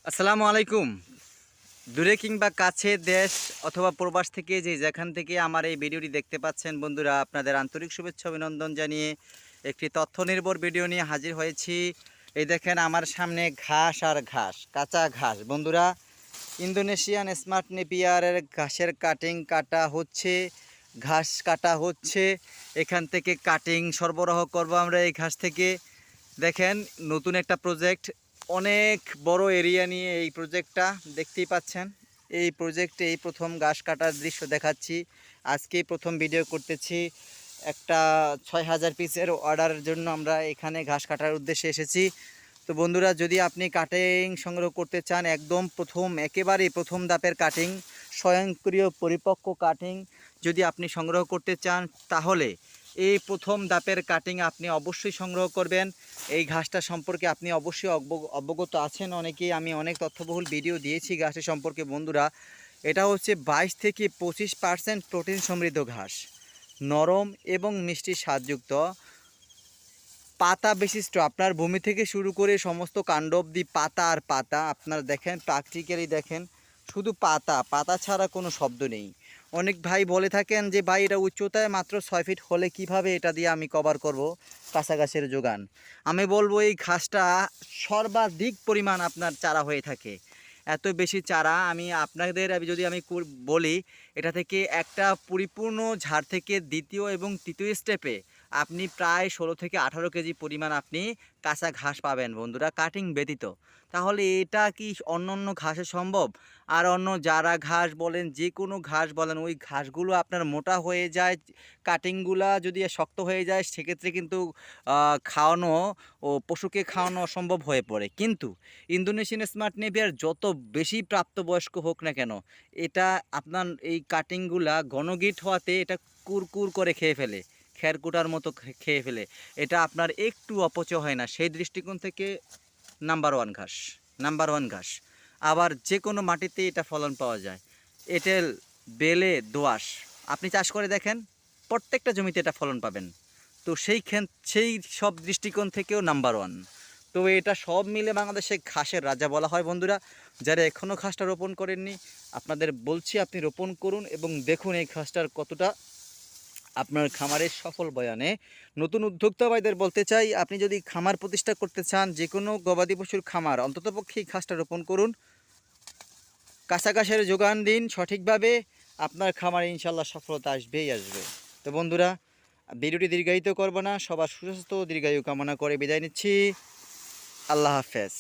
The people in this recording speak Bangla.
আসসালামু আলাইকুম। দূরে কিংবা কাছে দেশ অথবা প্রবাস থেকে যেখান থেকে আমার এই ভিডিওটি দেখতে পাচ্ছেন বন্ধুরা, আপনাদের আন্তরিক শুভেচ্ছা অভিনন্দন জানিয়ে একটি তথ্য নির্ভর ভিডিও নিয়ে হাজির হয়েছি। এই দেখেন আমার সামনে ঘাস আর ঘাস, কাঁচা ঘাস বন্ধুরা। ইন্দোনেশিয়ান স্মার্ট নেপিয়ারের ঘাসের কাটিং কাটা হচ্ছে, ঘাস কাটা হচ্ছে। এখান থেকে কাটিং সরবরাহ করব আমরা এই ঘাস থেকে। দেখেন নতুন একটা প্রজেক্ট, অনেক বড় এরিয়া নিয়ে এই প্রজেক্টটা দেখতেই পাচ্ছেন। এই প্রজেক্টে এই প্রথম ঘাস কাটার দৃশ্য দেখাচ্ছি। আজকেই প্রথম ভিডিও করতেছি। একটা ৬,০০০ পিসের অর্ডারের জন্য আমরা এখানে ঘাস কাটার উদ্দেশ্যে এসেছি। তো বন্ধুরা, যদি আপনি কাটিং সংগ্রহ করতে চান, একদম একেবারেই প্রথম ধাপের কাটিং, স্বয়ংক্রিয় পরিপক্ক কাটিং যদি আপনি সংগ্রহ করতে চান, তাহলে এই প্রথম ধাপের কাটিং আপনি অবশ্যই সংগ্রহ করবেন। এই ঘাসটা সম্পর্কে আপনি অবশ্যই অবগত আছেন অনেকেই। আমি অনেক তথ্যবহুল ভিডিও দিয়েছি ঘাসের সম্পর্কে বন্ধুরা। এটা হচ্ছে 22 থেকে 25% প্রোটিন সমৃদ্ধ ঘাস, নরম এবং মিষ্টি স্বাদযুক্ত, পাতা বিশিষ্ট। আপনার ভূমি থেকে শুরু করে সমস্ত কাণ্ড অবধি পাতা আর পাতা। আপনারা দেখেন, প্র্যাকটিক্যালি দেখেন, শুধু পাতা পাতা ছাড়া কোনো শব্দ নেই। অনেক ভাই বলে থাকেন যে ভাই এটা উচ্চতায় মাত্র 6 ফিট হলে কিভাবে এটা দিয়ে আমি কভার করব কাঁচা ঘাসের যোগান। আমি বলবো এই ঘাসটা সর্বাধিক পরিমাণ আপনার চারা হয়ে থাকে। এত বেশি চারা আমি যদি বলি, এটা থেকে একটা পরিপূর্ণ ঝাড় থেকে দ্বিতীয় এবং তৃতীয় স্টেপে আপনি প্রায় 16 থেকে 18 কেজি পরিমাণ আপনি কাঁচা ঘাস পাবেন বন্ধুরা, কাটিং ব্যতীত। তাহলে এটা কি অন্য ঘাসে সম্ভব? আর অন্য যারা ঘাস বলেন, যে কোনো ঘাস বলেন, ওই ঘাসগুলো আপনার মোটা হয়ে যায়, কাটিংগুলা যদি শক্ত হয়ে যায়, সেক্ষেত্রে কিন্তু খাওয়ানো ও পশুকে খাওয়ানো অসম্ভব হয়ে পড়ে। কিন্তু ইন্দোনেশিয়ান স্মার্ট নেপিয়ার যত বেশি প্রাপ্তবয়স্ক হোক না কেন, এটা আপনার এই কাটিংগুলা ঘনগিট হওয়াতে এটা কুরকুর করে খেয়ে ফেলে, খেরকুটার মতো খেয়ে ফেলে। এটা আপনার একটু অপচয় হয় না। সেই দৃষ্টিকোণ থেকে নাম্বার ওয়ান ঘাস। আবার যে কোনো মাটিতে এটা ফলন পাওয়া যায়। এঁটেল, বেলে, দোআঁশ আপনি চাষ করে দেখেন, প্রত্যেকটা জমিতে এটা ফলন পাবেন। তো সেই সব দৃষ্টিকোণ থেকেও নাম্বার ওয়ান। তো এটা সব মিলে বাংলাদেশে ঘাসের রাজা বলা হয় বন্ধুরা। যারা এখনও ঘাসটা রোপণ করেননি, আপনাদের বলছি আপনি রোপণ করুন এবং দেখুন এই ঘাসটার কতটা আপনার খামারের সফল বয়ানে। নতুন উদ্যোক্তা ভাইদের বলতে চাই, আপনি যদি খামার প্রতিষ্ঠা করতে চান, যে কোনো গবাদি পশুর খামার, অন্ততপক্ষে এই ঘাসটা রোপণ করুন, কাঁচা ঘাসের যোগান দিন সঠিকভাবে, আপনার খামারে ইনশাল্লাহ সফলতা আসবেই আসবে। তো বন্ধুরা, ভিডিওটি দীর্ঘায়িত করব না, সবার সুস্বাস্থ্য ও দীর্ঘায়ু কামনা করে বিদায় নিচ্ছি। আল্লাহ হাফেজ।